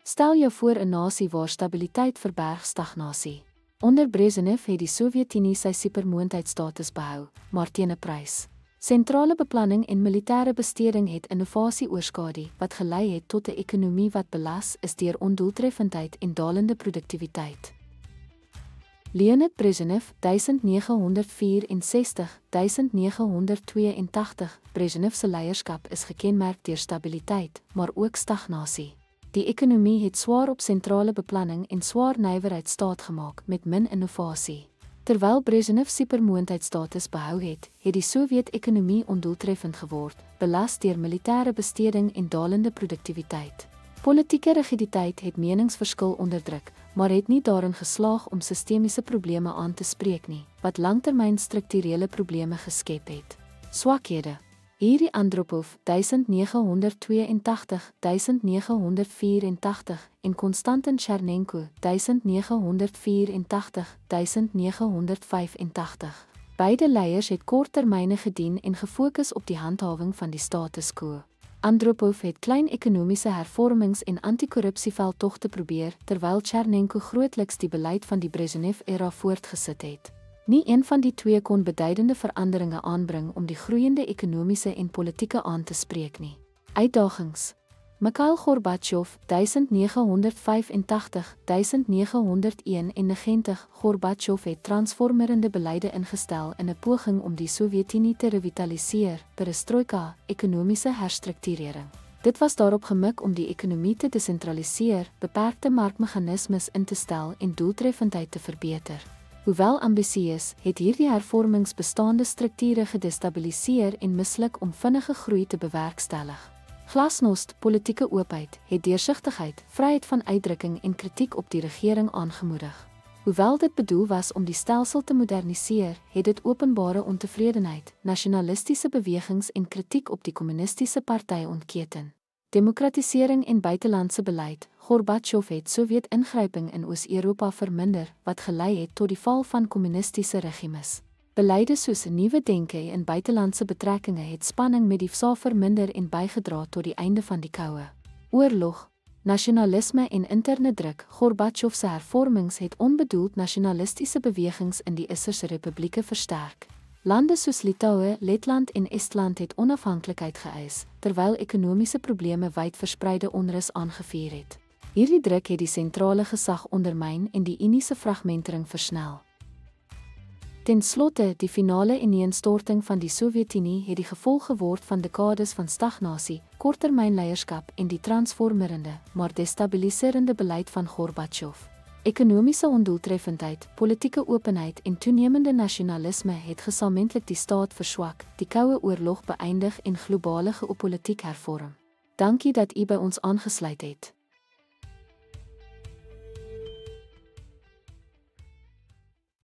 Stel jou voor 'n nasie waar stabiliteit verberg stagnasie. Onder Brezhnev het die Sowjetunie sy supermoondheidstatus behou, maar teen 'n prys. Sentrale beplanning en militêre besteding het innovasie oorskadu, wat gelei het tot 'n ekonomie wat belas is deur ondoeltreffendheid en dalende produktiwiteit. Leonid Brezhnev, 1964–1982. Brezhnev se leierskap is gekenmerk deur stabiliteit, maar ook stagnasie. Die ekonomie het swaar op sentrale beplanning en swaar nywerheid staatgemaak met min innovasie. Terwyl Brezhnev supermoondheidstatus behou het, het die Sowjet-ekonomie ondoeltreffend geword, belas deur militêre besteding en dalende produktiwiteit. Politieke rigiditeit het meningsverskil onderdruk, maar het nie daarin geslaag om sistemiese probleme aan te spreek nie, wat langtermyn strukturele probleme geskep het. Swakhede. Yuri Andropov, 1982–1984 en Konstantin Chernenko, 1984–1985. Beide leiers het korttermyne gedien en gefokus op die handhawing van die status quo. Andropov het klein ekonomiese hervormings en anti-korrupsieveldtogte probeer, terwyl Chernenko grootliks die beleid van die Brezhnev-era voortgesit het. Nie een van die twee kon beduidende veranderinge aanbring om die groeiende ekonomiese en politieke aan te spreek nie. Uitdagings. Mikhail Gorbachev, 1985–1991. Gorbachev het transformerende beleide ingestel in 'n poging om die Sowjetunie te revitaliseer, perestroika, ekonomiese herstrukturering. Dit was daarop gemik om die ekonomie te desentraliseer, beperkte markmeganismes in te stel en doeltreffendheid te verbeter. Hoewel ambisieus, het hierdie hervormings bestaande strukture gedestabiliseer en misluk om vinnige groei te bewerkstellig. Glasnost, politieke oopheid, het deursigtigheid, vryheid van uitdrukking en kritiek op die regering aangemoedig. Hoewel dit bedoel was om die stelsel te moderniseer, het dit openbare ontevredenheid, nasionalistiese bewegings en kritiek op die kommunistiese party ontketen. Demokratisering en buitelandse beleid. Gorbachev het Sowjet-ingryping in Oos-Europa verminder, wat gelei het tot die val van kommunistiese regimes. Beleide soos 'n nuwe denke en buitelandse betrekkinge het spanning met die VSA verminder en bygedra tot die einde van die Koue Oorlog. Nasionalisme en interne druk. Gorbachev se hervormings het onbedoeld nasionalistiese bewegings in die Isserse republieke versterk. Lande soos Litouwe, Letland en Estland het onafhanklikheid geëis, terwyl ekonomiese probleme wydverspreide onrus aangevuur het. Hierdie druk het die sentrale gesag ondermyn en die Unie se fragmentering versnel. Ten slotte, die finale ineenstorting van die Sowjetunie het die gevolg geword van dekades van stagnasie, korttermynleierskap en die transformerende, maar destabiliserende beleid van Gorbachev. Ekonomiese ondoeltreffendheid, politieke openheid en toenemende nasionalisme het gesamentlik die staat verswak, die Koue Oorlog beëindig en globale geopolitiek hervorm. Dankie dat u by ons aangesluit het.